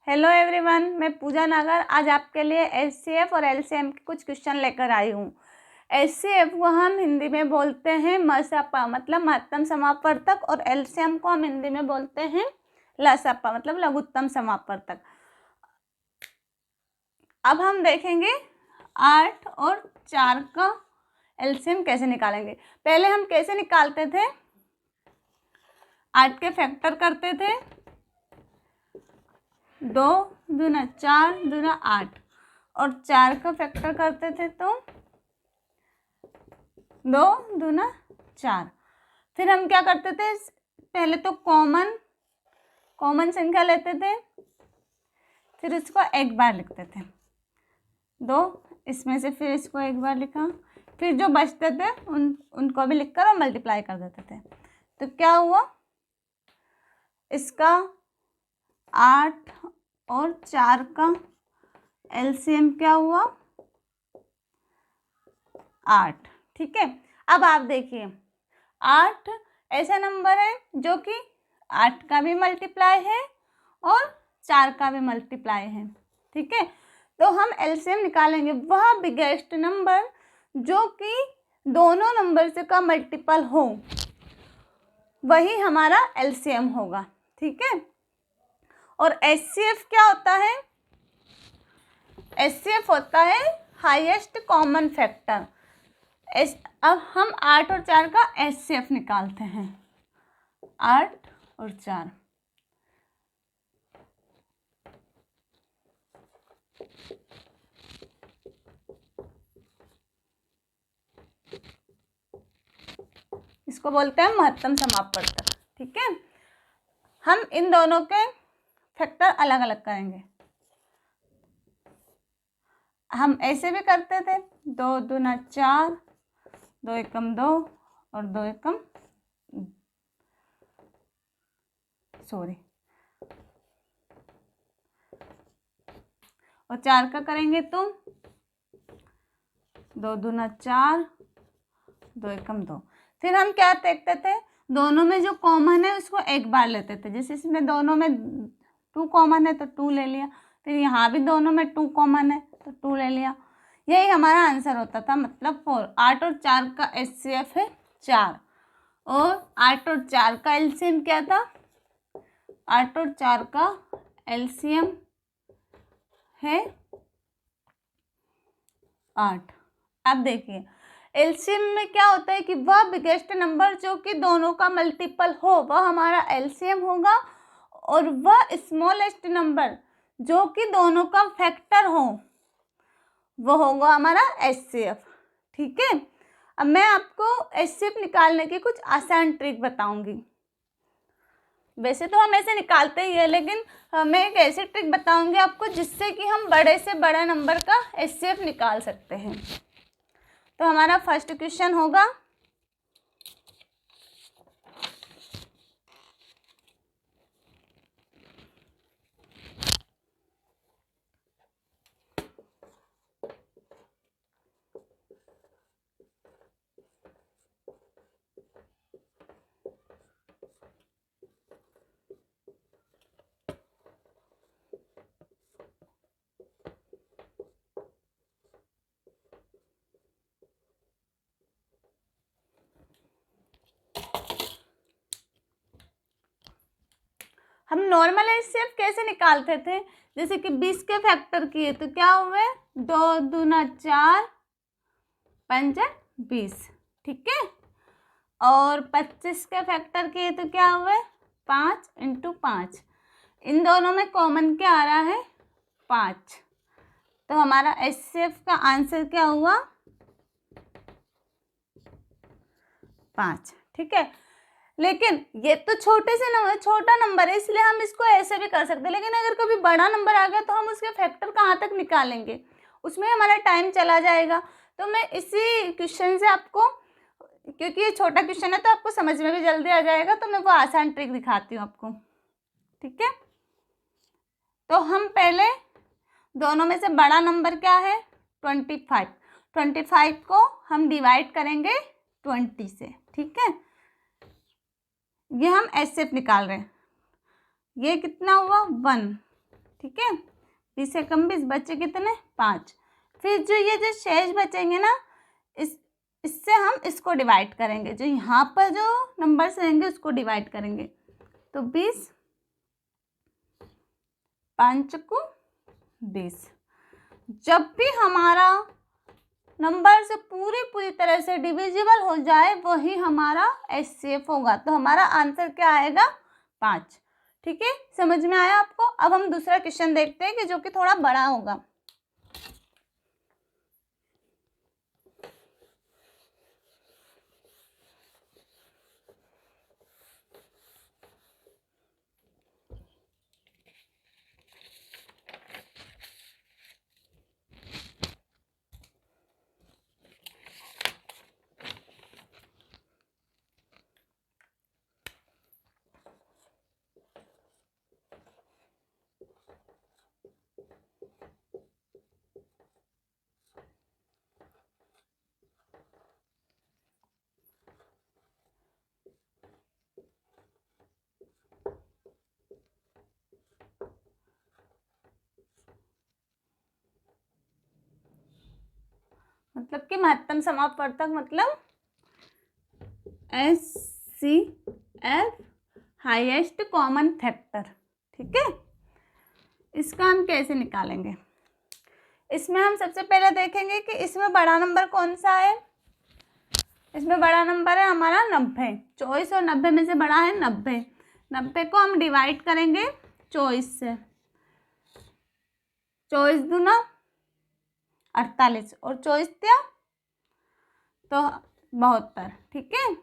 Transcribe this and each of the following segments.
Hello everyone, मैं पूजा नागर आज आपके लिए एचसीएफ और एलसीएम के कुछ क्वेश्चन लेकर आई हूँ। एचसीएफ को हम हिंदी में बोलते हैं मसपा मतलब महत्तम समापवर्तक, और एलसीएम को हम हिंदी में बोलते हैं लसपा मतलब लघुत्तम समापवर्तक। अब हम देखेंगे 8 और 4 का एलसीएम कैसे निकालेंगे। पहले हम कैसे निकालते थे, 8 के फैक्टर करते थे, 2 दूना 4 दूना 8, और 4 का फैक्टर करते थे तो 2 दूना 4। फिर हम क्या करते थे, पहले तो कॉमन संख्या लेते थे, फिर इसको एक बार लिखते थे 2, इसमें से फिर इसको एक बार लिखा, फिर जो बचते थे उनको भी लिखकर और मल्टीप्लाई कर देते थे। तो क्या हुआ, इसका 8 और 4 का एलसीएम क्या हुआ 8। ठीक है, अब आप देखिए 8 ऐसा नंबर है जो कि 8 का भी मल्टीप्लाई है और 4 का भी मल्टीप्लाई है। ठीक है, तो हम एलसीएम निकालेंगे वह बिगेस्ट नंबर जो कि दोनों नंबर से का मल्टीपल हो, वही हमारा एलसीएम होगा। ठीक है, और एचसीएफ क्या होता है, एचसीएफ होता है हाईएस्ट कॉमन फैक्टर। अब हम 8 और 4 का एचसीएफ निकालते हैं, 8 और 4। इसको बोलते हैं महत्तम समापवर्तक। ठीक है, हम इन दोनों के फैक्टर अलग अलग करेंगे। हम ऐसे भी करते थे, 2 दूना 4, 2 एकम 2 और 2 एकम और 4 का करेंगे तो 2 दूना 4, 2 एकम 2। फिर हम क्या देखते थे, दोनों में जो कॉमन है उसको एक बार लेते थे। जैसे इसमें दोनों में 2 कॉमन है तो 2 ले लिया, फिर यहाँ भी दोनों में 2 कॉमन है तो 2 ले लिया। यही हमारा आंसर होता था, मतलब 4। 8 और 4 का एचसीएफ है 4, और 8 और 4 का एलसीएम क्या था, 8 और 4 का एलसीएम है 8। अब देखिए एलसीएम में क्या होता है कि वह बिगेस्ट नंबर जो कि दोनों का मल्टीपल हो वह हमारा एलसीएम होगा, और वह स्मॉलेस्ट नंबर जो कि दोनों का फैक्टर हो वो होगा हमारा एचसीएफ। ठीक है, अब मैं आपको एचसीएफ निकालने की कुछ आसान ट्रिक बताऊंगी। वैसे तो हम ऐसे निकालते ही है, लेकिन मैं एक ऐसी ट्रिक बताऊंगी आपको जिससे कि हम बड़े से बड़ा नंबर का एचसीएफ निकाल सकते हैं। तो हमारा फर्स्ट क्वेश्चन होगा, हम नॉर्मल एचसीएफ कैसे निकालते थे, जैसे कि 20 के फैक्टर किए तो क्या हुए 2 दूना 4, 5 20। ठीक है, और 25 के फैक्टर किए तो क्या हुए 5 × 5। इन दोनों में कॉमन क्या आ रहा है 5, तो हमारा एचसीएफ का आंसर क्या हुआ 5। ठीक है, लेकिन ये तो छोटा नंबर है इसलिए हम इसको ऐसे भी कर सकते हैं, लेकिन अगर कभी बड़ा नंबर आ गया तो हम उसके फैक्टर कहाँ तक निकालेंगे, उसमें हमारा टाइम चला जाएगा। तो मैं इसी क्वेश्चन से आपको, क्योंकि ये छोटा क्वेश्चन है तो आपको समझ में भी जल्दी आ जाएगा, तो मैं वो आसान ट्रिक दिखाती हूँ आपको। ठीक है, तो हम पहले दोनों में से बड़ा नंबर क्या है 25 को हम डिवाइड करेंगे 20 से। ठीक है, ये हम एचसीएफ निकाल रहे हैं, ये कितना हुआ 1, ठीक है। 20 से कम 20 बचे कितने 5। फिर जो ये जो शेष बचेंगे ना इससे हम इसको डिवाइड करेंगे, जो यहाँ पर जो नंबर्स रहेंगे उसको डिवाइड करेंगे। तो 20 5 को 20। जब भी हमारा नंबर से पूरी तरह से डिविजिबल हो जाए वही हमारा एचसीएफ होगा। तो हमारा आंसर क्या आएगा 5। ठीक है, समझ में आया आपको। अब हम दूसरा क्वेश्चन देखते हैं कि जो कि थोड़ा बड़ा होगा। मतलब कि महत्तम समापवर्तक मतलब एचसीएफ हाईएस्ट कॉमन फैक्टर। ठीक है, इसका हम कैसे निकालेंगे। इसमें हम सबसे पहले देखेंगे कि इसमें बड़ा नंबर कौन सा है। इसमें बड़ा नंबर है हमारा 90। 24 और 90 में से बड़ा है 90। 90 को हम डिवाइड करेंगे 24 से। 24 दूना 48 और 24 दिया तो 72। ठीक है,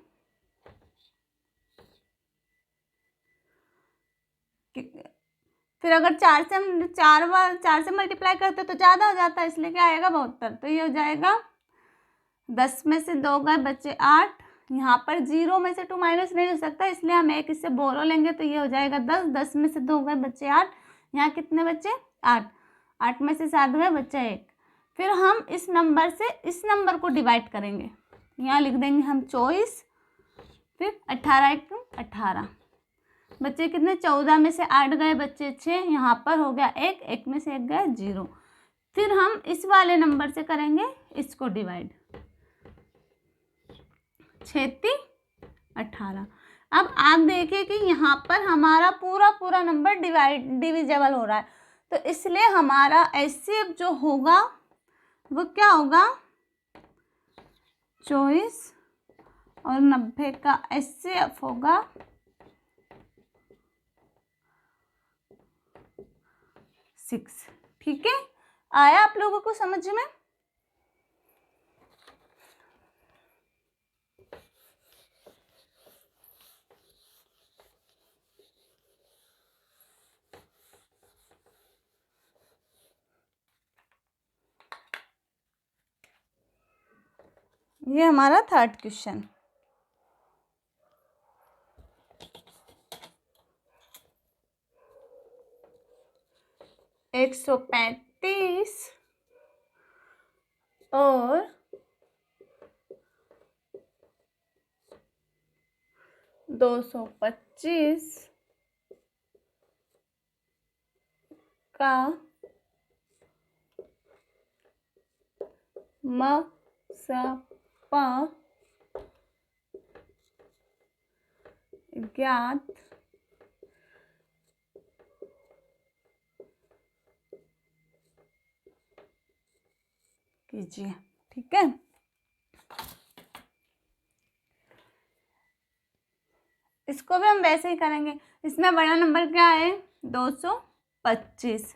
फिर अगर 4 से हम 4 से मल्टीप्लाई करते तो ज़्यादा हो जाता है, इसलिए क्या आएगा 72। तो ये हो जाएगा 10 में से 2 गए बचे 8। यहाँ पर 0 में से 2 माइनस नहीं हो सकता, इसलिए हम एक इससे बोरो लेंगे तो ये हो जाएगा 10। 10 में से 2 गए बचे 8। यहाँ कितने बचे 8। 8 में से 7 गए बचे 1। फिर हम इस नंबर से इस नंबर को डिवाइड करेंगे। यहाँ लिख देंगे हम 24। फिर 18 1 18 बच्चे कितने 14 में से 8 गए बच्चे 6। यहाँ पर हो गया 1। 1 में से 1 गए 0। फिर हम इस वाले नंबर से करेंगे इसको डिवाइड। 6 18। अब आप देखिए कि यहाँ पर हमारा पूरा नंबर डिविजिबल हो रहा है, तो इसलिए हमारा एचसीएफ जो होगा वो क्या होगा 24 और 90 का एचसीएफ होगा 6। ठीक है, आया आप लोगों को समझ में। ये हमारा थर्ड क्वेश्चन। एक 135 और 225 का मसपा ज्ञात कीजिए। ठीक है, इसको भी हम वैसे ही करेंगे। इसमें बड़ा नंबर क्या है 225,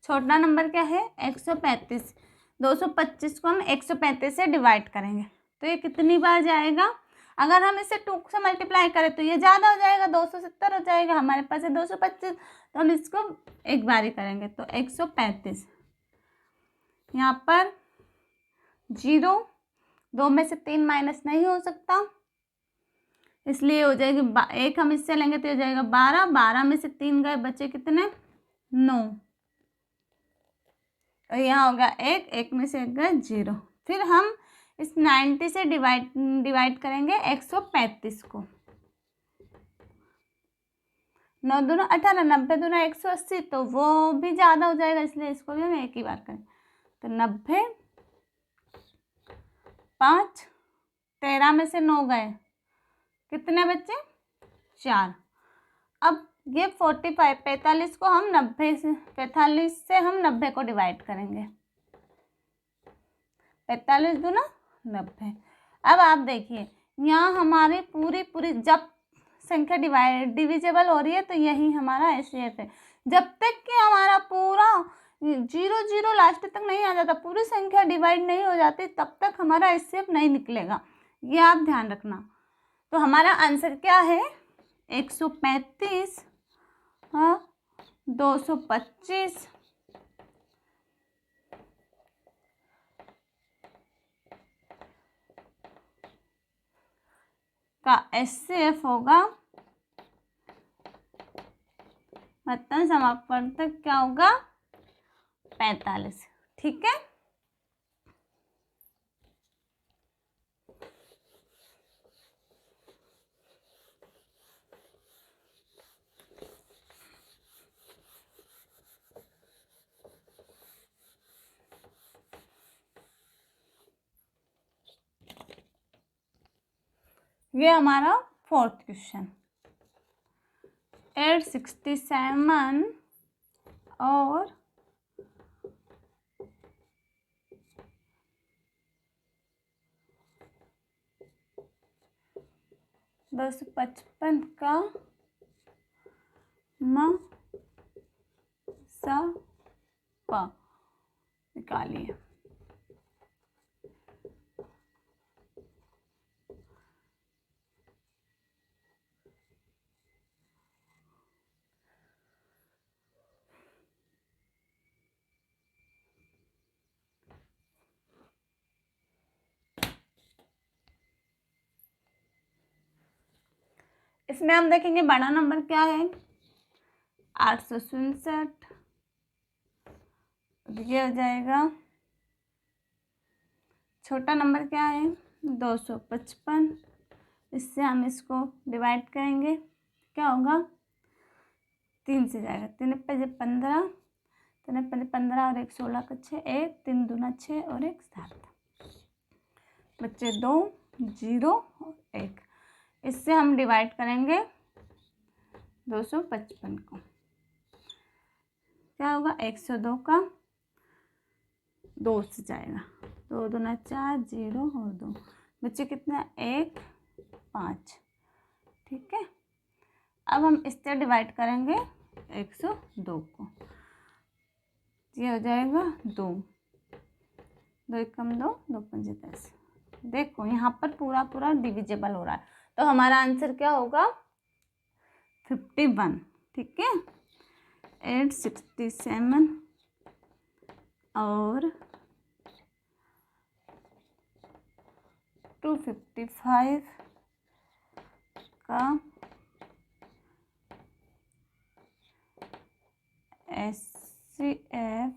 छोटा नंबर क्या है 135। 225 को हम 135 से डिवाइड करेंगे तो ये कितनी बार जाएगा। अगर हम इसे 2 से मल्टीप्लाई करें तो ये ज़्यादा हो जाएगा, 270 हो जाएगा। हमारे पास है 225, तो हम इसको एक बार ही करेंगे तो 135। यहाँ पर 0, 2 में से 3 माइनस नहीं हो सकता, इसलिए हो जाएगी 1। हम इससे लेंगे तो हो जाएगा 12। 12 में से 3 गए बचे कितने 9। और यहाँ होगा 1। 1 में से 1 गए 0। फिर हम इस 90 से डिवाइड करेंगे 135 को। 9 दूना 18, 90 दूना 180, तो वो भी ज़्यादा हो जाएगा, इसलिए इसको भी हम एक ही बार करें। तो 90, 5, 13 में से 9 गए, कितने बच्चे? 4। अब ये 45, 45 को हम 90 से 45 से हम 90 को डिवाइड करेंगे। 45 दूना 90। अब आप देखिए यहाँ हमारी पूरी जब संख्या डिविजिबल हो रही है तो यही हमारा एचसीएफ है। जब तक कि हमारा पूरा 0 लास्ट तक नहीं आ जाता, पूरी संख्या डिवाइड नहीं हो जाती, तब तक हमारा एचसीएफ नहीं निकलेगा, ये आप ध्यान रखना। तो हमारा आंसर क्या है? 135, हाँ 225 का एचसीएफ होगा, मतलब समापवर्तक क्या होगा? 45। ठीक है, ये हमारा 4th क्वेश्चन। 867 और 255 का म-स-प निकालिए। इसमें हम देखेंगे बड़ा नंबर क्या है, 867, ये हो जाएगा। छोटा नंबर क्या है? 255। इससे हम इसको डिवाइड करेंगे, क्या होगा? 3 से जाएगा, 3 पे 15, 3 पे 15 और 1 16 का 6, 1 3 दूना 6 और 1 7 बच्चे 2 0 और 1। इससे हम डिवाइड करेंगे 255 को, क्या होगा? 102 का 2 से जाएगा, 2 दूना 4, 0 और 2 बच्चे कितना? 1 5। ठीक है, अब हम इससे डिवाइड करेंगे 102 को, ये हो जाएगा 2 2 कम 2 2 5 10। देखो यहाँ पर पूरा डिविजिबल हो रहा है, तो हमारा आंसर क्या होगा? 51। ठीक है, 867 और 255 का एचसीएफ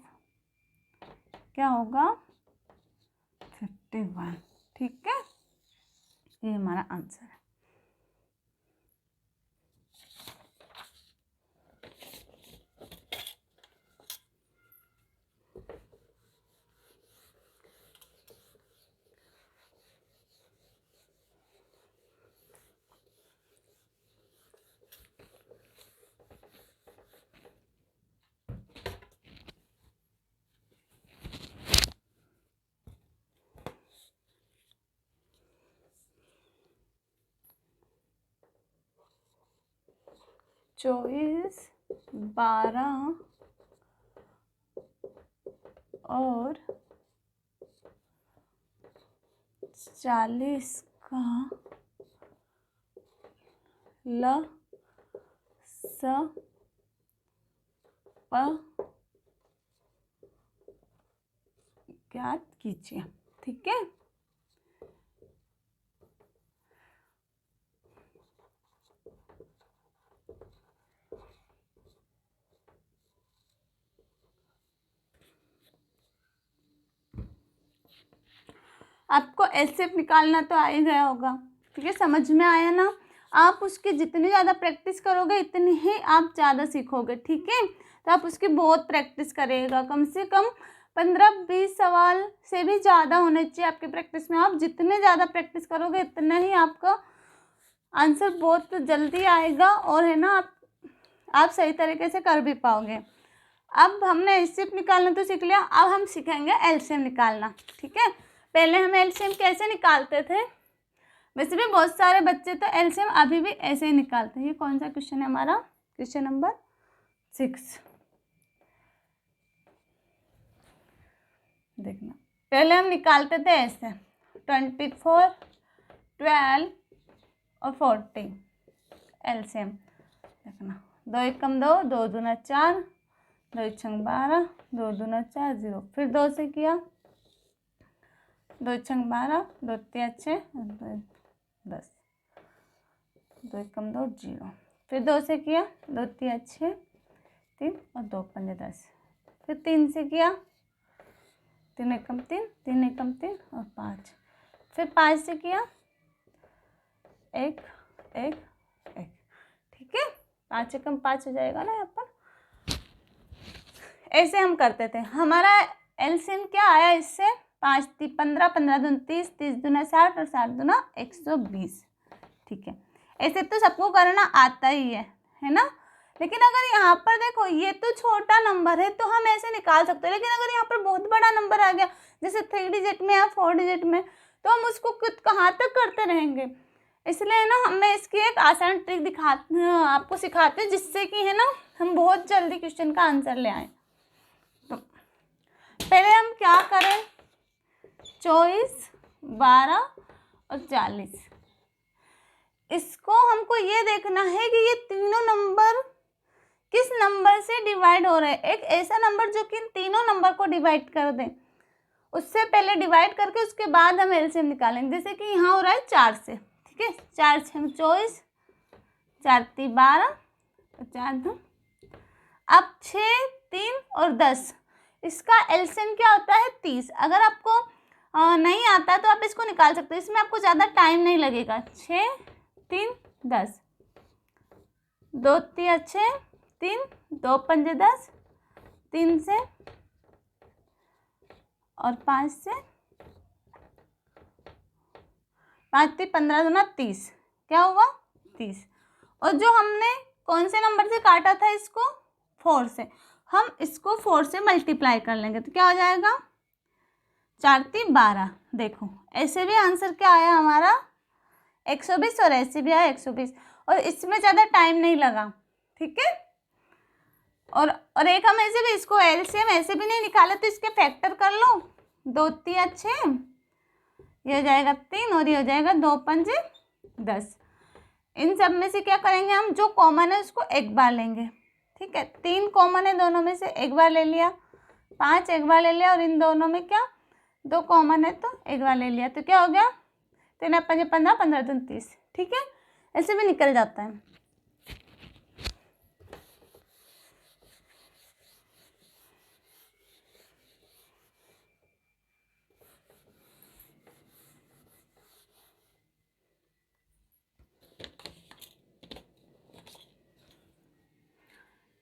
क्या होगा? 51। ठीक है, ये हमारा आंसर है। चौबीस 12 और 40 का ल-स-प ज्ञात कीजिए। ठीक है, आपको एचसीएफ निकालना तो आ ही गया होगा। ठीक है, समझ में आया ना? आप उसकी जितनी ज़्यादा प्रैक्टिस करोगे इतनी ही आप ज़्यादा सीखोगे, ठीक है। तो आप उसकी बहुत प्रैक्टिस करिएगा, कम से कम 15-20 सवाल से भी ज़्यादा होने चाहिए आपकी प्रैक्टिस में। आप जितने ज़्यादा प्रैक्टिस करोगे इतना ही आपका आंसर बहुत जल्दी आएगा और है ना आप सही तरीके से कर भी पाओगे। अब हमने एचसीएफ निकालना तो सीख लिया, अब हम सीखेंगे एलसीएम निकालना, ठीक है। पहले हम एलसीएम कैसे निकालते थे, वैसे भी बहुत सारे बच्चे तो एलसीएम अभी भी ऐसे ही निकालते हैं। ये कौन सा क्वेश्चन है हमारा, क्वेश्चन नंबर 6। देखना, पहले हम निकालते थे ऐसे 24, 12 और 40 एलसीएम। देखना, 2 एकम 2, 2 दूना 4, 2 छंग 12, 2 दूना 4, 0। फिर 2 से किया, 2 छंग 12, 2 तिया 6, 10, 2 एकम 2, 0। फिर 2 से किया, 2 तिया 6, 3 और 2 पंजे 10। फिर 3 से किया, 3 एकम 3, 3 एकम 3 और 5। फिर 5 से किया, 1 1 1, ठीक है। 5 एकम 5 हो जाएगा ना यहाँ पर। ऐसे हम करते थे। हमारा एलसीएम क्या आया इससे, 5 3 15, 15 दूना 30, 30 दूना 60 और 60 दूना 120, ठीक है। ऐसे तो सबको करना आता ही है ना। लेकिन अगर यहाँ पर देखो ये तो छोटा नंबर है तो हम ऐसे निकाल सकते हैं, लेकिन अगर यहाँ पर बहुत बड़ा नंबर आ गया जैसे 3 डिजिट में या 4 डिजिट में, तो हम उसको कहाँ तक करते रहेंगे। इसलिए ना मैं इसकी एक आसान ट्रिक आपको सिखाते हैं, जिससे कि है ना हम बहुत जल्दी क्वेश्चन का आंसर ले आए। तो पहले हम क्या करें, 24, 12 और 40, इसको हमको ये देखना है कि ये तीनों नंबर किस नंबर से डिवाइड हो रहे हैं। एक ऐसा नंबर जो कि इन तीनों नंबर को डिवाइड कर दे, उससे पहले डिवाइड करके उसके बाद हम एलसीएम निकालेंगे। जैसे कि यहाँ हो रहा है 4 से, ठीक है। 4 छंग 24, 4 3 12 और 4 2। अब 6, 3 और 10, इसका एलसीएम क्या होता है 30। अगर आपको नहीं आता तो आप इसको निकाल सकते हो, इसमें आपको ज़्यादा टाइम नहीं लगेगा। 6 3 10, 2 तिया 6, 3 2 पंजे 10, 3 से और 5 से, 5 3 15 दूना 30, क्या हुआ 30। और जो हमने कौन से नंबर से काटा था इसको, 4 से, हम इसको 4 से मल्टीप्लाई कर लेंगे तो क्या हो जाएगा 4 3 12। देखो ऐसे भी आंसर क्या आया हमारा 120 और ऐसे भी आया 120, और इसमें ज़्यादा टाइम नहीं लगा, ठीक है। और एक हम ऐसे भी इसको एलसीएम ऐसे भी नहीं निकाला तो इसके फैक्टर कर लो, 2 तिया 6, ये हो जाएगा 3 और ये हो जाएगा 2 पंजे 10। इन सब में से क्या करेंगे हम, जो कॉमन है उसको एक बार लेंगे, ठीक है। 3 कॉमन है दोनों में से, एक बार ले लिया। 5 एक बार ले लिया, और इन दोनों में क्या 2 कॉमन है तो एक बार ले लिया। तो क्या हो गया 3 पंजे 15, 15 दूनी 30, ठीक है। ऐसे भी निकल जाता है।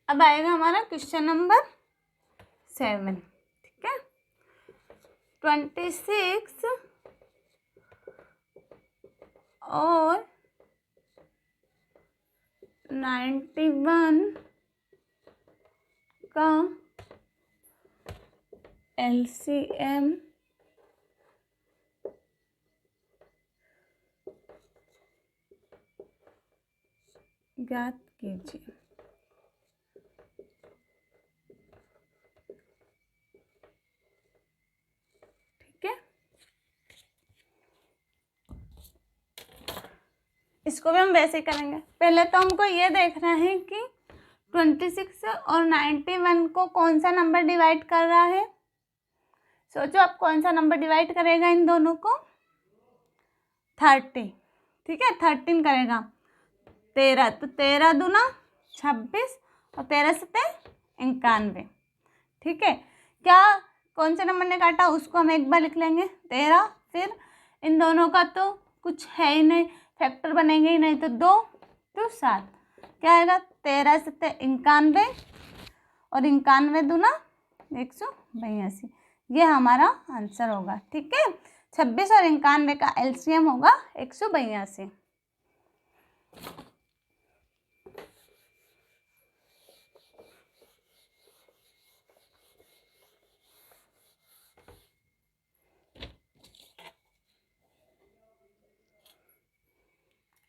अब आएगा हमारा क्वेश्चन नंबर 7, ठीक है। 26 और 91 का एलसीएम ज्ञात कीजिए। इसको भी हम वैसे करेंगे। पहले तो हमको ये देखना है कि 26 और 91 को कौन सा नंबर डिवाइड कर रहा है। सोचो आप कौन सा नंबर डिवाइड करेगा इन दोनों को, 30, ठीक है। 13 करेगा 13, तो 13 दूना 26 और 13 सते 91, ठीक है। क्या कौन से नंबर ने काटा उसको हम एक बार लिख लेंगे 13। फिर इन दोनों का तो कुछ है ही नहीं फैक्टर बनेंगे ही नहीं, तो 2 तो 7 क्या आएगा 13 से 91 और 91 दूना 182, ये हमारा आंसर होगा। ठीक है, 26 और 91 का एलसीएम होगा 182।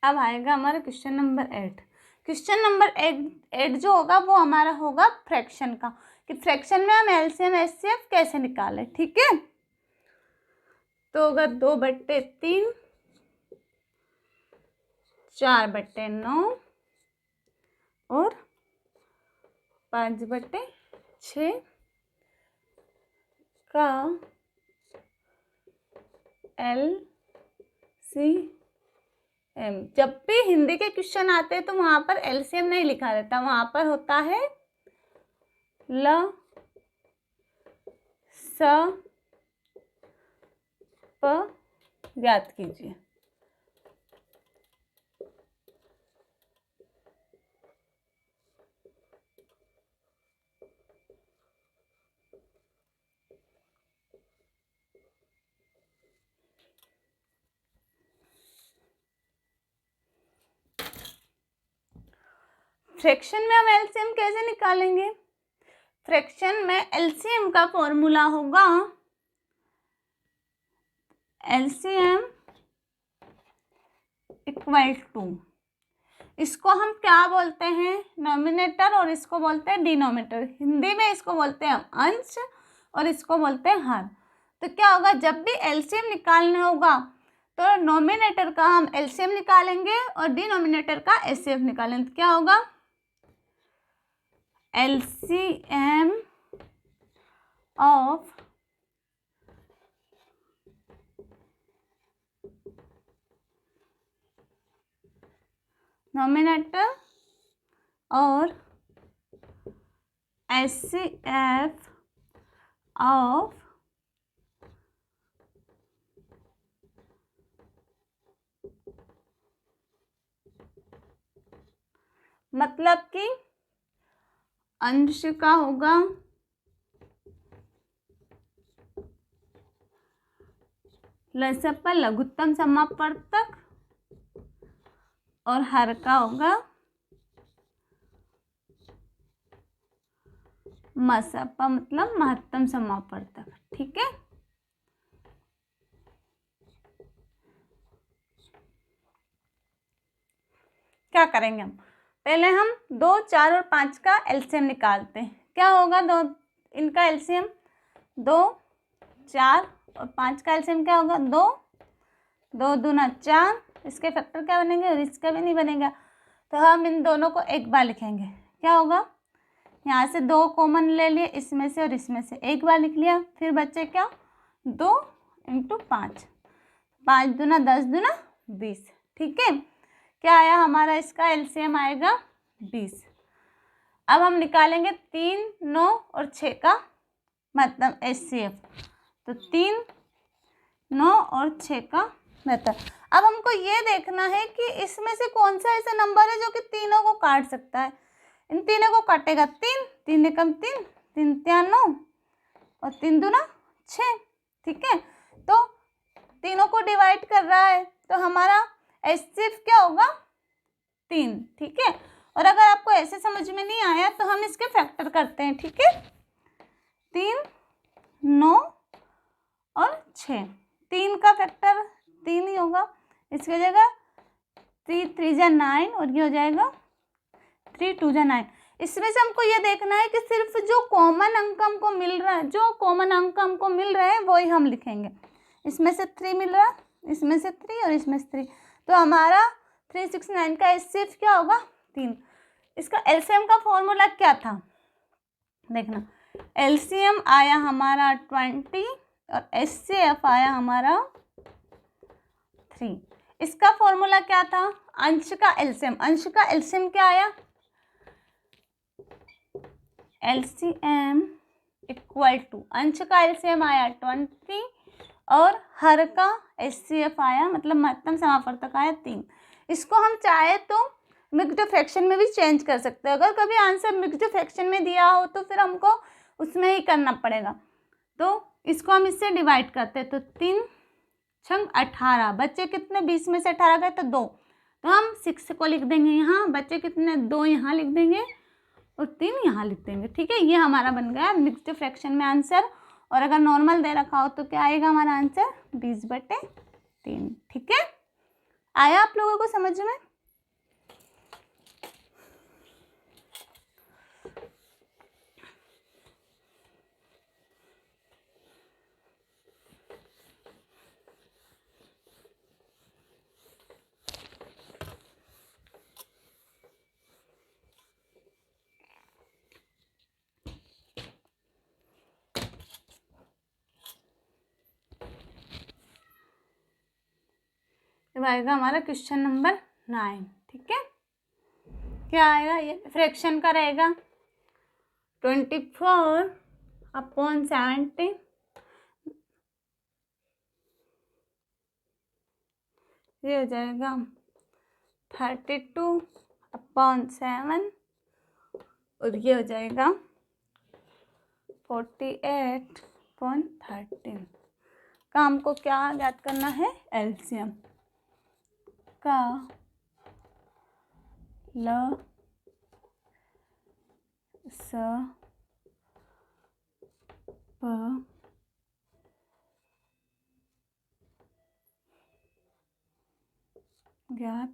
अब आएगा हमारा क्वेश्चन नंबर 8। क्वेश्चन नंबर 8 जो होगा वो हमारा होगा फ्रैक्शन का, कि फ्रैक्शन में हम एलसीएम एचसीएफ कैसे निकालें। ठीक है, तो होगा 2/3, 4/9 और 5/6 का LCM। जब भी हिंदी के क्वेश्चन आते हैं तो वहां पर एलसीएम नहीं लिखा रहता, वहां पर होता है ल स प, याद कीजिए। फ्रैक्शन में हम एलसीएम कैसे निकालेंगे? फ्रैक्शन में एलसीएम का फॉर्मूला होगा एलसीएम इक्वल टू, इसको हम क्या बोलते हैं नॉमिनेटर और इसको बोलते हैं डिनोमिनेटर। हिंदी में इसको बोलते हैं हम अंश और इसको बोलते हैं हर। तो क्या होगा, जब भी एलसीएम निकालना होगा तो नॉमिनेटर का हम एलसीएम निकालेंगे और डिनोमिनेटर का एचसीएफ निकालेंगे। तो क्या होगा एलसीएम ऑफ नॉमिनेटर और एचसीएफ ऑफ मतलब कि अंश का होगा लसप पर लघुत्तम समापवर्तक और हर का होगा मसपा मतलब महत्तम समापवर्तक। ठीक है, क्या करेंगे हम, पहले हम 2, 4 और 5 का एलसीएम निकालते हैं। क्या होगा दो इनका एलसीएम 2, 4 और 5 का एलसीएम क्या होगा 2, 2 दूना 4, इसके फैक्टर क्या बनेंगे और इसका भी नहीं बनेगा, तो हम इन दोनों को एक बार लिखेंगे। क्या होगा, यहाँ से 2 कॉमन ले लिए, इसमें से और इसमें से एक बार लिख लिया, फिर बच्चे क्या 2 × 5, 5 दूना 10 दूना 20। ठीक है, क्या आया हमारा इसका एलसीएम आएगा 20। अब हम निकालेंगे 3, 9 और 6 का मतलब एचसीएफ, तो 3, 9 और 6 का मतलब। अब हमको ये देखना है कि इसमें से कौन सा ऐसा नंबर है जो कि तीनों को काट सकता है। इन तीनों को काटेगा 3, 3 एकम 3, 3 3 9 और 3 दूना 6। ठीक है, तो तीनों को डिवाइड कर रहा है तो हमारा एचसीएफ क्या होगा 3। ठीक है, और अगर आपको ऐसे समझ में नहीं आया तो हम इसके फैक्टर करते हैं। ठीक है, 3, 9 और 6, 3 का फैक्टर 3 ही होगा, इसकी जगह 3 3 जा 9 और ये हो जाएगा 3 2 जा 9। इसमें से हमको ये देखना है कि सिर्फ जो कॉमन अंक हमको मिल रहा है, जो कॉमन अंक हमको मिल रहे हैं वही हम लिखेंगे। इसमें से 3 मिल रहा है, इसमें से 3 और इसमें से 3, तो हमारा 369 का एचसीएफ क्या होगा 3। इसका एलसीएम का फॉर्मूला क्या था देखना, एलसीएम आया हमारा 20 और एचसीएफ आया हमारा 3। इसका फॉर्मूला क्या था अंश का एलसीएम, अंश का एलसीएम क्या आया एलसीएम इक्वल टू, अंश का एलसीएम आया 20 और हर का HCF आया, मतलब महत्तम समापवर्तक आया 3। इसको हम चाहे तो मिक्स्ड फ्रैक्शन में भी चेंज कर सकते हैं। अगर कभी आंसर मिक्स्ड फ्रैक्शन में दिया हो तो फिर हमको उसमें ही करना पड़ेगा। तो इसको हम इससे डिवाइड करते हैं, तो 3 छंग 18, बच्चे कितने 20 में से 18 गए तो 2, तो हम 6 को लिख देंगे यहाँ, बच्चे कितने 2 यहाँ लिख देंगे और 3 यहाँ लिख देंगे। ठीक है, ये हमारा बन गया मिक्स्ड फ्रैक्शन में आंसर। और अगर नॉर्मल दे रखा हो तो क्या आएगा हमारा आंसर 20/3। ठीक है, आया आप लोगों को समझ में? अब आएगा हमारा क्वेश्चन नंबर 9। ठीक है, क्या आएगा, ये फ्रैक्शन का रहेगा 24/17, ये हो जाएगा 32/7 और ये हो जाएगा 48/13। काम को क्या याद करना है, एलसीएम का ल स प ज्ञात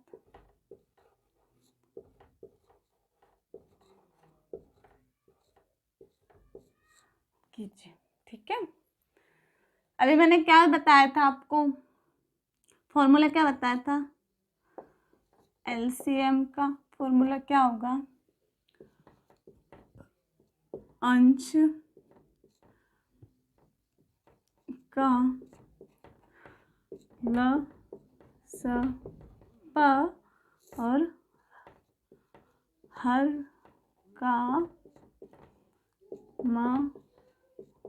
कीजिए। ठीक है, अभी मैंने क्या बताया था आपको, फॉर्मूला क्या बताया था, एलसीएम का फॉर्मूला क्या होगा, अंश का ल स प और हर का म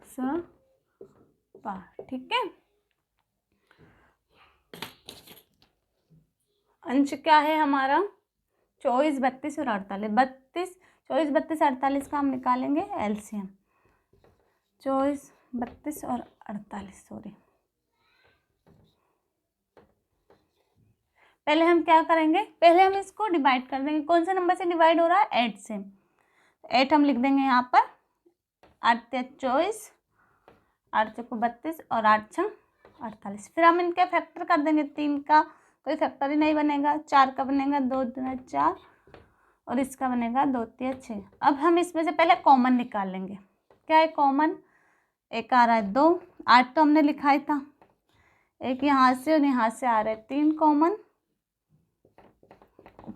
स प। ठीक है, अंश क्या है हमारा 24, 32 और 48। 24, 32, 48 का हम निकालेंगे एलसीएम, 24, 32 और 48, सॉरी। पहले हम क्या करेंगे, पहले हम इसको डिवाइड कर देंगे। कौन से नंबर से डिवाइड हो रहा है, 8 से। 8 हम लिख देंगे यहाँ पर, 8 24, 8 चौको 32 और 8 6 48। फिर हम इनके फैक्टर कर देंगे, 3 का कोई फैक्टर ही नहीं बनेगा, 4 का बनेगा 2 दूना 4 और इसका बनेगा 2 तिया 6। अब हम इसमें से पहले कॉमन निकाल लेंगे। क्या है कॉमन, एक आ रहा है 2, 8 तो हमने लिखा ही था, एक यहाँ से और यहाँ से आ रहा है 3 कॉमन,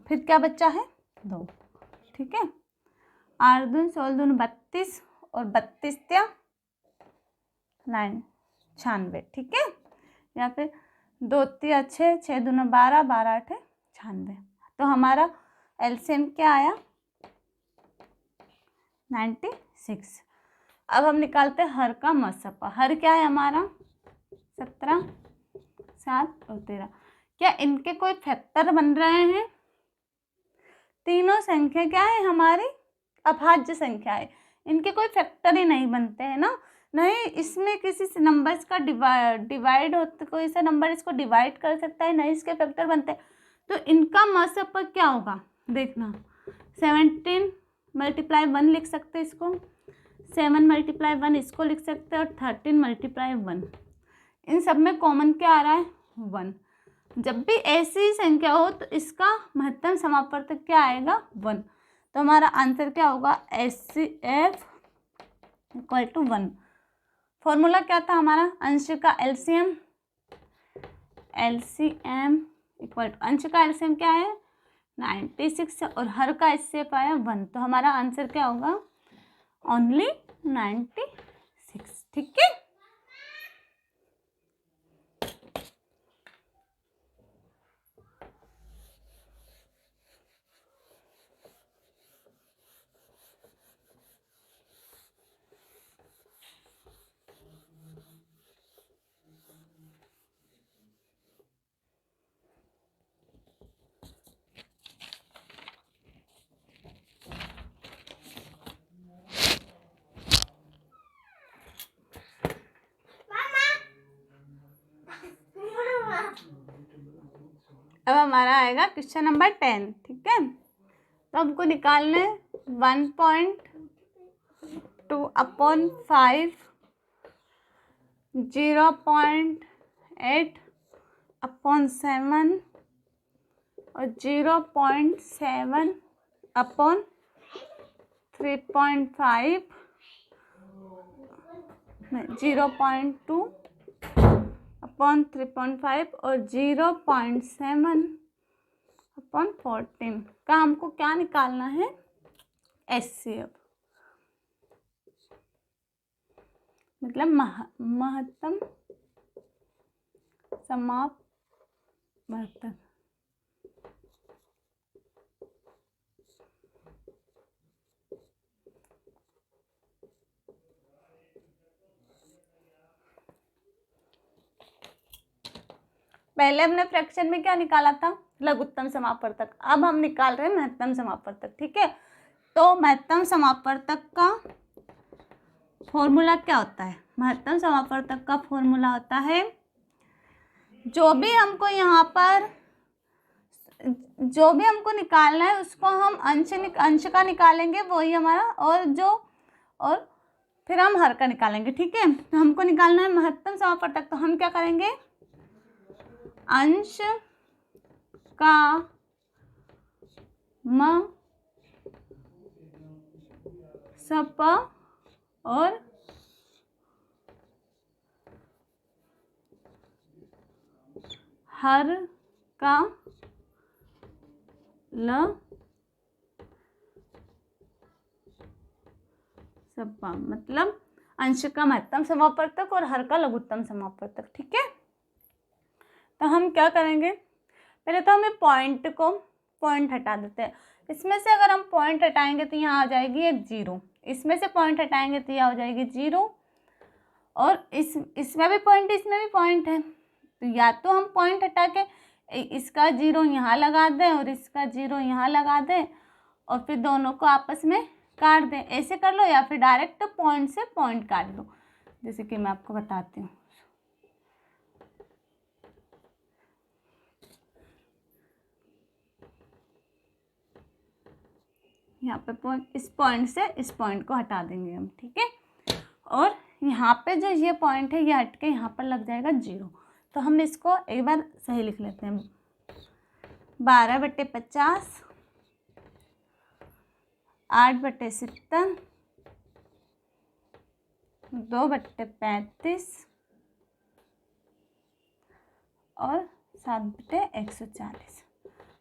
फिर क्या बच्चा है 2। ठीक है, 8 दून 16 दून 32 और 32 त्या 9 96। ठीक है, या फिर 2 तिया 6, 6 दूना 12, 12 8 96। तो हमारा एलसीएम क्या आया 96। अब हम निकालते हैं हर का मसपा। हर क्या है हमारा 17, 7 और 13। क्या इनके कोई फैक्टर बन रहे हैं, तीनों संख्या क्या है हमारी अभाज्य संख्या है, इनके कोई फैक्टर ही नहीं बनते हैं ना, नहीं इसमें किसी से नंबर्स का डिवाइड होता, कोई सा नंबर इसको डिवाइड कर सकता है, नहीं इसके फैक्टर बनते। तो इनका मसपा क्या होगा देखना, 17 × 1 लिख सकते हैं इसको, 7 × 1 इसको लिख सकते हैं और 13 × 1। इन सब में कॉमन क्या आ रहा है 1। जब भी ऐसी संख्या हो तो इसका महत्तम समापवर्तक क्या आएगा 1। तो हमारा आंसर क्या होगा HCF = 1। फॉर्मूला क्या था हमारा, अंश का एलसीएम, अंश का एलसीएम क्या है 96 और हर का HCF आया 1। तो हमारा आंसर क्या होगा ओनली 96। ठीक है, अब हमारा आएगा क्वेश्चन नंबर 10। ठीक है, तो हमको निकालना है 1.2/5, 0.8/7 और 0.7/3.5, 0.2/3.5 और 0.7/14 का हमको क्या निकालना है? HCF, मतलब महत्तम समापवर्तक। पहले हमने फ्रैक्शन में क्या निकाला था? लघुत्तम समापवर्तक। अब हम निकाल रहे हैं महत्तम समापवर्तक। ठीक है, तो महत्तम समापवर्तक का फॉर्मूला क्या होता है? महत्तम समापवर्तक का फॉर्मूला होता है, जो भी हमको यहाँ पर जो भी हमको निकालना है उसको हम अंश का निकालेंगे, वही हमारा, और फिर हम हर का निकालेंगे। ठीक है, तो हमको निकालना है महत्तम समापवर्तक, तो हम क्या करेंगे? अंश का म सप और हर का ल सपा, मतलब अंश का महत्तम समापवर्तक और हर का लघुत्तम समापवर्तक। ठीक है, तो हम क्या करेंगे? पहले तो हमें पॉइंट हटा देते हैं। इसमें से अगर हम पॉइंट हटाएंगे तो यहाँ आ जाएगी एक 0, इसमें से पॉइंट हटाएंगे तो यहाँ हो जाएगी 0, और इसमें भी पॉइंट, इसमें भी पॉइंट है, तो या तो हम पॉइंट हटा के इसका 0 यहाँ लगा दें और इसका 0 यहाँ लगा दें और फिर दोनों को आपस में काट दें, ऐसे कर लो, या फिर डायरेक्ट पॉइंट से पॉइंट काट दो, जैसे कि मैं आपको बताती हूँ। यहाँ पे पॉइंट, इस पॉइंट से इस पॉइंट को हटा देंगे हम। ठीक है, और यहाँ पे जो ये पॉइंट है ये हट के यहाँ पर लग जाएगा 0, तो हम इसको एक बार सही लिख लेते हैं। 12/50, 8/70, 2/35 और 7/140।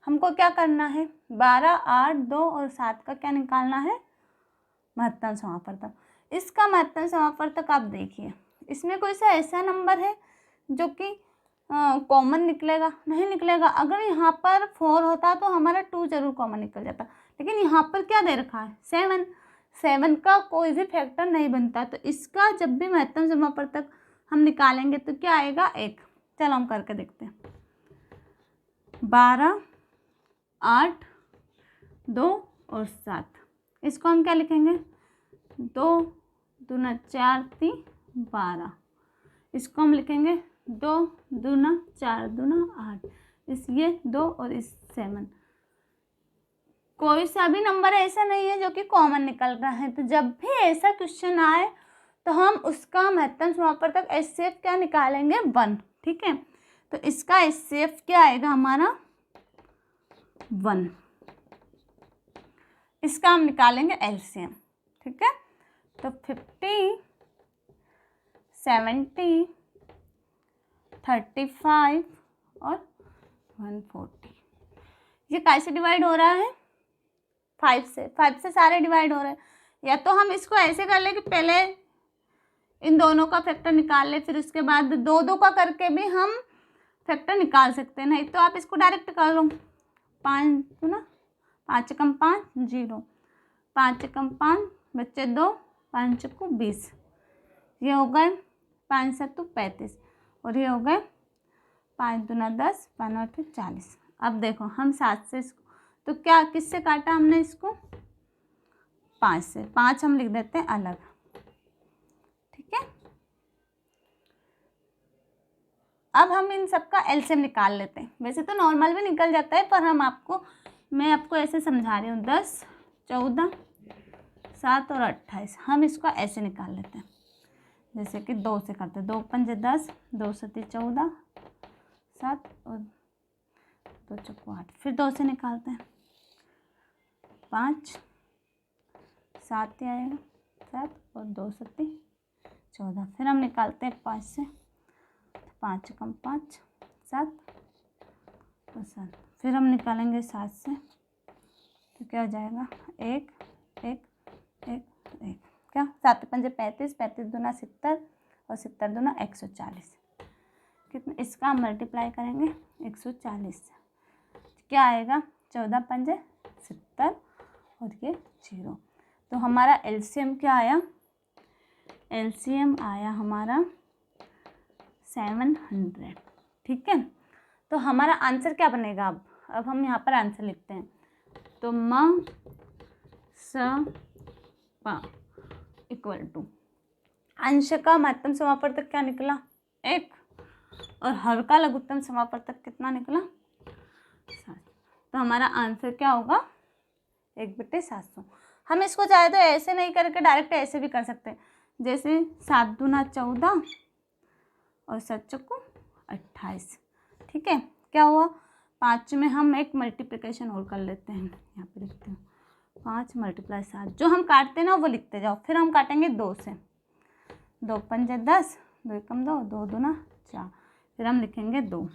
हमको क्या करना है? 12, 8, 2 और 7 का क्या निकालना है? महत्तम समापवर्तक। इसका महत्तम समापवर्तक आप देखिए, इसमें कोई सा ऐसा नंबर है जो कि कॉमन निकलेगा? नहीं निकलेगा। अगर यहाँ पर 4 होता तो हमारा 2 जरूर कॉमन निकल जाता, लेकिन यहाँ पर क्या दे रखा है? 7 का कोई भी फैक्टर नहीं बनता, तो इसका जब भी महत्तम समापवर्तक हम निकालेंगे तो क्या आएगा? 1। चलो हम करके देखते हैं। 12, 8, 2 और 7, इसको हम क्या लिखेंगे? 2 दूना 4 3 12, इसको हम लिखेंगे 2 दूना 4 दूना 8, इस ये 2 और इस 7। कोई सा भी नंबर ऐसा नहीं है जो कि कॉमन निकल रहा है, तो जब भी ऐसा क्वेश्चन आए तो हम उसका महत्तम समापवर्तक HCF क्या निकालेंगे? 1। ठीक है, तो इसका HCF क्या आएगा हमारा? 1। इसका हम निकालेंगे LCM। ठीक है, तो 50, 70, 35 और 140, ये कैसे डिवाइड हो रहा है? 5 से सारे डिवाइड हो रहे हैं। या तो हम इसको ऐसे कर ले कि पहले इन दोनों का फैक्टर निकाल ले, फिर उसके बाद 2 का करके भी हम फैक्टर निकाल सकते हैं, नहीं तो आप इसको डायरेक्ट कर लो। 5 दूना 5 कम 5 0, 5 कम 5 बच्चे 2, 5 को 20, ये हो गए 5 7 35 और ये हो गए 5 दूना 10, 5 8 40। अब देखो हम 7 से इसको, तो क्या किससे काटा हमने इसको? 5 से। 5 हम लिख देते हैं अलग। ठीक है, अब हम इन सब का एलसीएम निकाल लेते हैं। वैसे तो नॉर्मल भी निकल जाता है, पर मैं आपको ऐसे समझा रही हूँ। 10, 14, 7 और 28 हम इसको ऐसे निकाल लेते हैं, जैसे कि 2 से करते हैं। 2 पंजे 10, 2 सती 14, 7 और 2 चौको 8। फिर 2 से निकालते हैं, 5, 7 ही आएगा, 7 और 2 सती 14। फिर हम निकालते हैं 5 से, 5 कम 5, 7 और 7। फिर हम निकालेंगे 7 से, तो क्या हो जाएगा? 1, 1, 1, 1। क्या? 7 पंजे 35, 35 दूना 70 और 70 दूना 140। कितना? इसका हम मल्टीप्लाई करेंगे 140 से, क्या आएगा? 14 पंजे 70 और ये 0। तो हमारा एलसीएम क्या आया? एलसीएम आया हमारा 700। ठीक है, तो हमारा आंसर क्या बनेगा? अब हम यहाँ पर आंसर लिखते हैं। तो म स प इक्वल टू अंश का महत्तम समापवर्तक क्या निकला? 1, और हर का लघुत्तम समापवर्तक कितना निकला? 7। तो हमारा आंसर क्या होगा? 1/700। हम इसको चाहे तो ऐसे नहीं करके डायरेक्ट ऐसे भी कर सकते हैं, जैसे 7 दूना 14 और 7 चौको 28। ठीक है, क्या हुआ? 5 में हम एक मल्टीप्लिकेशन और कर लेते हैं, यहाँ पे लिखते हैं 5 × 7। जो हम काटते हैं ना वो लिखते जाओ। फिर हम काटेंगे 2 से, 2 पंजे 10, 2 एकम 2, 2 दूना 4। फिर हम लिखेंगे 2।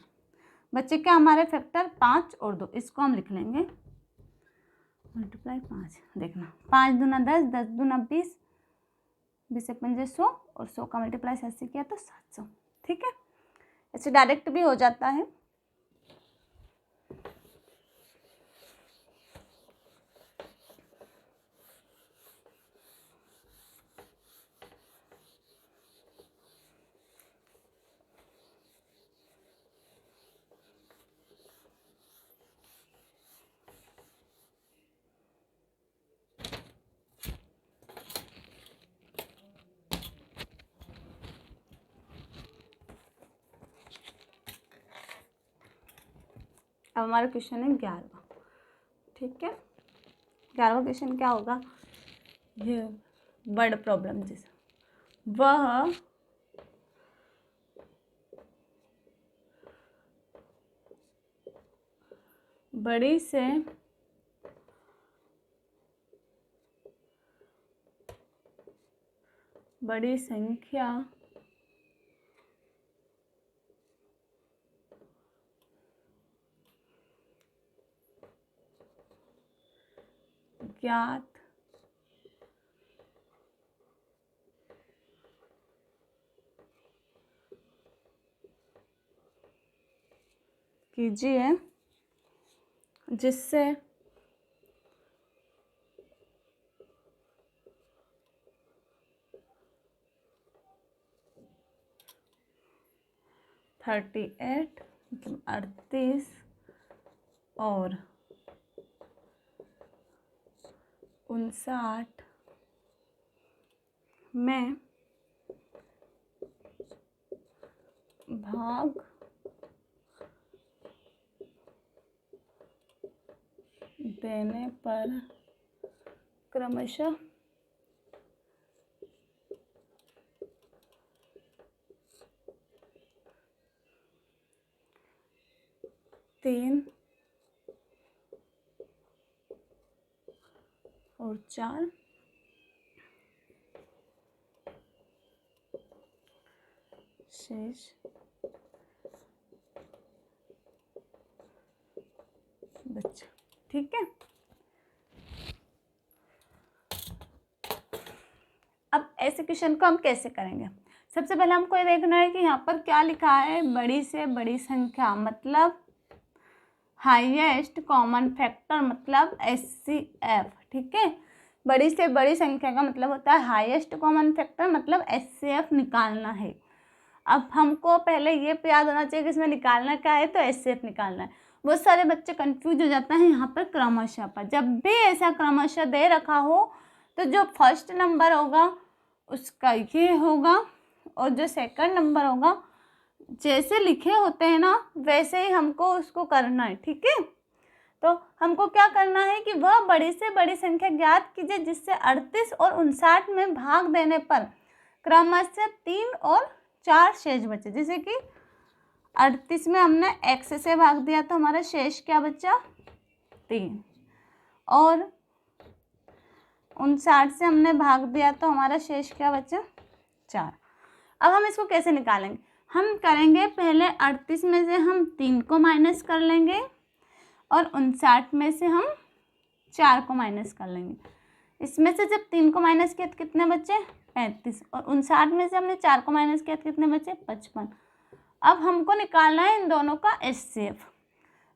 बच्चे क्या हमारे फैक्टर? 5 और 2। इसको हम लिख लेंगे मल्टीप्लाई 5। देखना, 5 दूना 10, 10 दूना 20, 20 एक पंजे 100 और 100 का मल्टीप्लाई 7 से किया तो 700। ठीक है, ऐसे डायरेक्ट भी हो जाता है। अब हमारा क्वेश्चन है 11वां। ठीक है, 11वां क्वेश्चन क्या होगा? ये वर्ड प्रॉब्लम जैसा, वह बड़ी से बड़ी संख्या ज्ञात कीजिए जिससे 38 मतलब 38 और 59 में भाग देने पर क्रमशः 3 और 4 शेष बच्चा। ठीक है, अब ऐसे क्वेश्चन को हम कैसे करेंगे? सबसे पहले हमको ये देखना है कि यहाँ पर क्या लिखा है। बड़ी से बड़ी संख्या मतलब हाईएस्ट कॉमन फैक्टर मतलब HCF। ठीक है, बड़ी से बड़ी संख्या का मतलब होता है हाईएस्ट कॉमन फैक्टर, मतलब HCF निकालना है। अब हमको पहले ये याद होना चाहिए कि इसमें निकालना क्या है, तो HCF निकालना है। बहुत सारे बच्चे कंफ्यूज हो जाते हैं यहाँ पर क्रमशः पर। जब भी ऐसा क्रमशः दे रखा हो तो जो फर्स्ट नंबर होगा उसका ये होगा और जो सेकंड नंबर होगा जैसे लिखे होते हैं ना वैसे ही हमको उसको करना है, ठीक है। तो हमको क्या करना है कि वह बड़ी से बड़ी संख्या ज्ञात कीजिए जिससे 38 और 59 में भाग देने पर क्रमशः 3 और 4 शेष बचे। जैसे कि 38 में हमने x से भाग दिया तो हमारा शेष क्या बचा, 3, और 59 से हमने भाग दिया तो हमारा शेष क्या बचा, 4। अब हम इसको कैसे निकालेंगे, हम करेंगे पहले 38 में से हम 3 को माइनस कर लेंगे और 59 में से हम 4 को माइनस कर लेंगे। इसमें से जब 3 को माइनस किया तो कितने बचे, 35, और 59 में से हमने 4 को माइनस किया तो कितने बचे, 55। अब हमको निकालना है इन दोनों का HCF।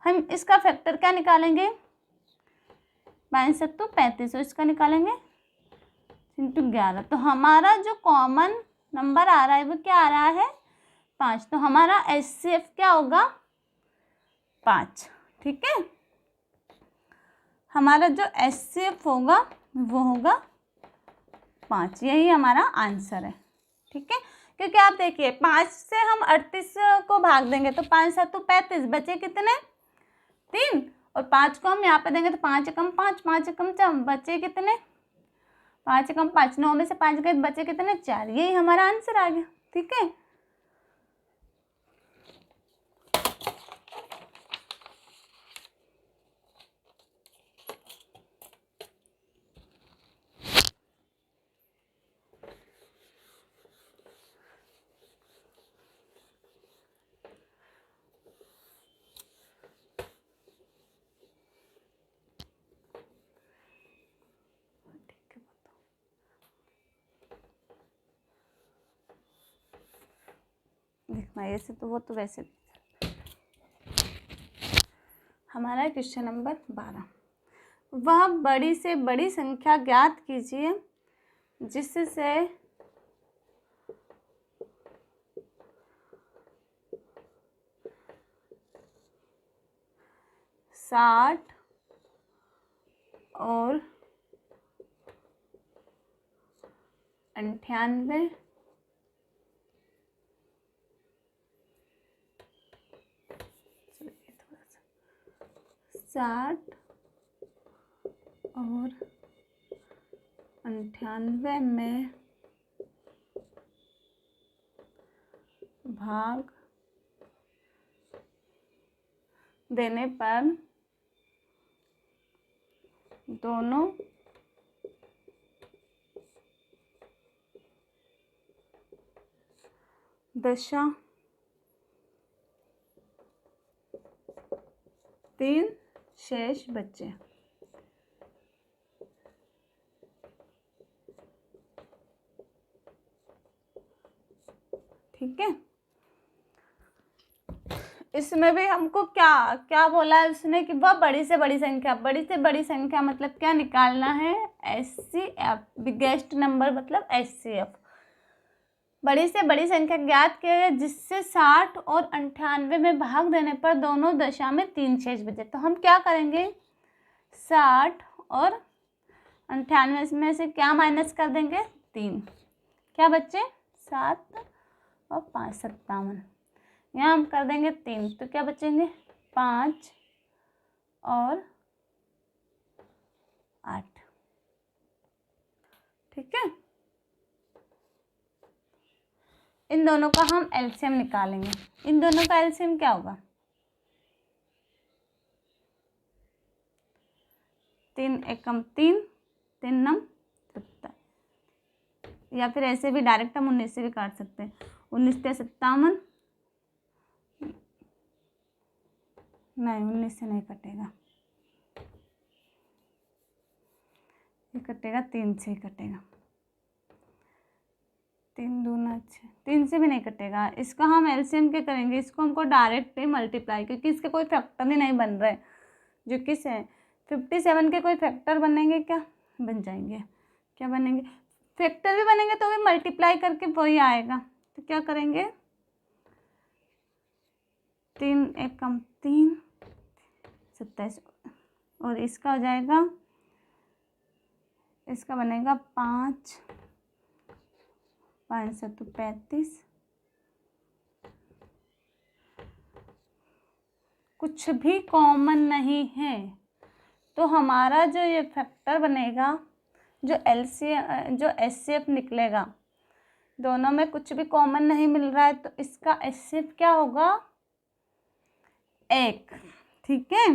हम इसका फैक्टर क्या निकालेंगे, 5 सत्तू 35, और इसका निकालेंगे इंटू 11। तो हमारा जो कॉमन नंबर आ रहा है वो क्या आ रहा है, 5। तो हमारा HCF क्या होगा, 5, ठीक है। हमारा जो HCF होगा वो होगा 5, यही हमारा आंसर है, ठीक है। क्योंकि आप देखिए 5 से हम 38 को भाग देंगे तो 5 सत्तू 35, बचे कितने, 3, और 5 को हम यहाँ पे देंगे तो 5 एकम 5, 5 एकम 4, बचे कितने, 5 एकम 5, 9 में से 5 गए बचे कितने, 4। यही हमारा आंसर आ गया, ठीक है। देखना ऐसे तो वो तो वैसे। हमारा क्वेश्चन नंबर 12, वह बड़ी से बड़ी संख्या ज्ञात कीजिए जिससे 60 और 98 60 और 98 में भाग देने पर दोनों दशा 3 शेष बचे। ठीक है, इसमें भी हमको क्या क्या बोला है उसने कि वह बड़ी से बड़ी संख्या, बड़ी से बड़ी संख्या मतलब क्या निकालना है, HCF, बिगेस्ट नंबर मतलब HCF। बड़ी से बड़ी संख्या ज्ञात किया है जिससे 60 और 98 में भाग देने पर दोनों दशा में 3 शेष बचे। तो हम क्या करेंगे, 60 और 98 में से क्या माइनस कर देंगे, 3, क्या बचे, 7 और 5 57, यहाँ हम कर देंगे 3, तो क्या बचेंगे, 5 और 8, ठीक है। इन दोनों का हम एलसीएम निकालेंगे। इन दोनों का एलसीएम क्या होगा, 3 एकम 3, 3 नम 70, या फिर ऐसे भी डायरेक्ट हम 19 से भी काट सकते हैं, 19 से 57, नहीं 19 से नहीं कटेगा, ये कटेगा 3 से ही कटेगा, 3 दूना 6, 3 से भी नहीं कटेगा। इसका हम एलसीएम क्या करेंगे, इसको हमको डायरेक्ट ही मल्टीप्लाई, क्योंकि इसके कोई फैक्टर ही नहीं बन रहे, जो किस है 57 के कोई फैक्टर बनेंगे क्या, बन जाएंगे, क्या बनेंगे, फैक्टर भी बनेंगे तो भी मल्टीप्लाई करके वही आएगा। तो क्या करेंगे, 3 एकम 3 27, और इसका हो जाएगा, इसका बनेगा 5 5 7 35, कुछ भी कॉमन नहीं है, तो हमारा जो ये फैक्टर बनेगा, जो जो HCF निकलेगा, दोनों में कुछ भी कॉमन नहीं मिल रहा है, तो इसका HCF क्या होगा? 1। ठीक है,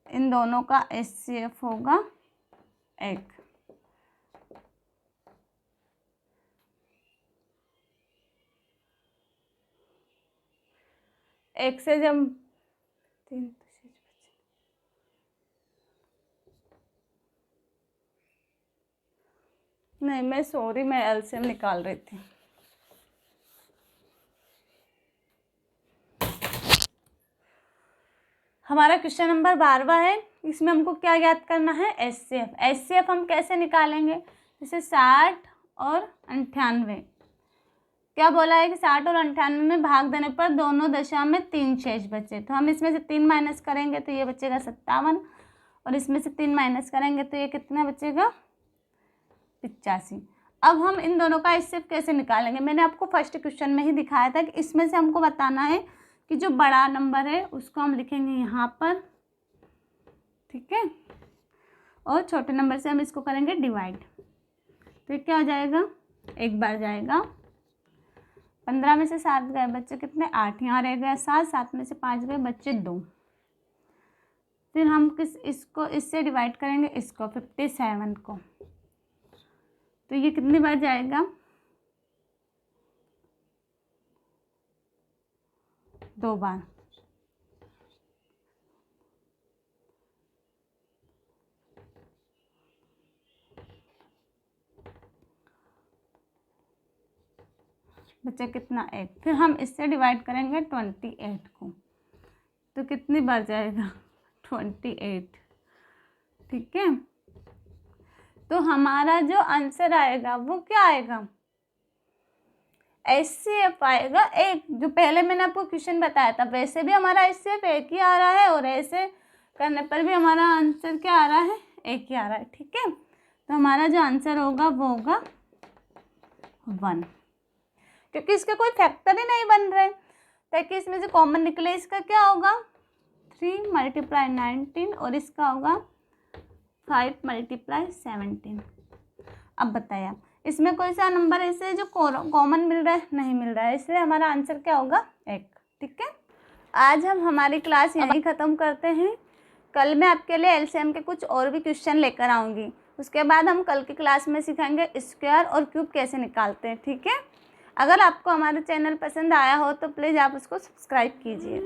इन दोनों का HCF होगा 1। एक से जब 3 नहीं, मैं सॉरी, मैं एलसीएम निकाल रही थी। हमारा क्वेश्चन नंबर 12वां है। इसमें हमको क्या याद करना है? HCF। HCF हम कैसे निकालेंगे? जैसे 60 और 98, क्या बोला है कि 60 और 98 में भाग देने पर दोनों दशा में 3 शेष बचे, तो हम इसमें से 3 माइनस करेंगे तो ये बचेगा 57, और इसमें से 3 माइनस करेंगे तो ये कितना बचेगा? 85। अब हम इन दोनों का HCF कैसे निकालेंगे? मैंने आपको फर्स्ट क्वेश्चन में ही दिखाया था कि इसमें से हमको बताना है कि जो बड़ा नंबर है उसको हम लिखेंगे यहाँ पर, ठीक है, और छोटे नंबर से हम इसको करेंगे डिवाइड, तो ये क्या हो जाएगा? 1 बार जाएगा, 15 में से 7 गए, बच्चे कितने? 8। यहाँ रह गया 7, 7 में से 5 गए, बच्चे 2। फिर हम इसको इससे डिवाइड करेंगे, इसको 57 को, तो ये कितनी बार जाएगा? 2 बार। बचा कितना? 1। फिर हम इससे डिवाइड करेंगे 28 को, तो कितनी बार जाएगा? 28। ठीक है, तो हमारा जो आंसर आएगा वो क्या आएगा? HCF आएगा 1। जो पहले मैंने आपको क्वेश्चन बताया था वैसे भी हमारा HCF 1 ही आ रहा है, और ऐसे करने पर भी हमारा आंसर क्या आ रहा है? 1 ही आ रहा है। ठीक है, तो हमारा जो आंसर होगा वो होगा 1, क्योंकि इसके कोई फैक्टर ही नहीं बन रहे, ताकि इसमें से कॉमन निकले। इसका क्या होगा? 3 × 19, और इसका होगा 5 × 17। अब बताइए, इसमें कोई सा नंबर ऐसे जो कॉमन मिल रहा है? नहीं मिल रहा है, इसलिए हमारा आंसर क्या होगा? 1। ठीक है, आज हम हमारी क्लास यहीं ख़त्म करते हैं। कल मैं आपके लिए एलसीएम के कुछ और भी क्वेश्चन लेकर आऊँगी। उसके बाद हम कल की क्लास में सीखेंगे स्क्वायर और क्यूब कैसे निकालते हैं। ठीक है, अगर आपको हमारा चैनल पसंद आया हो तो प्लीज़ आप उसको सब्सक्राइब कीजिए।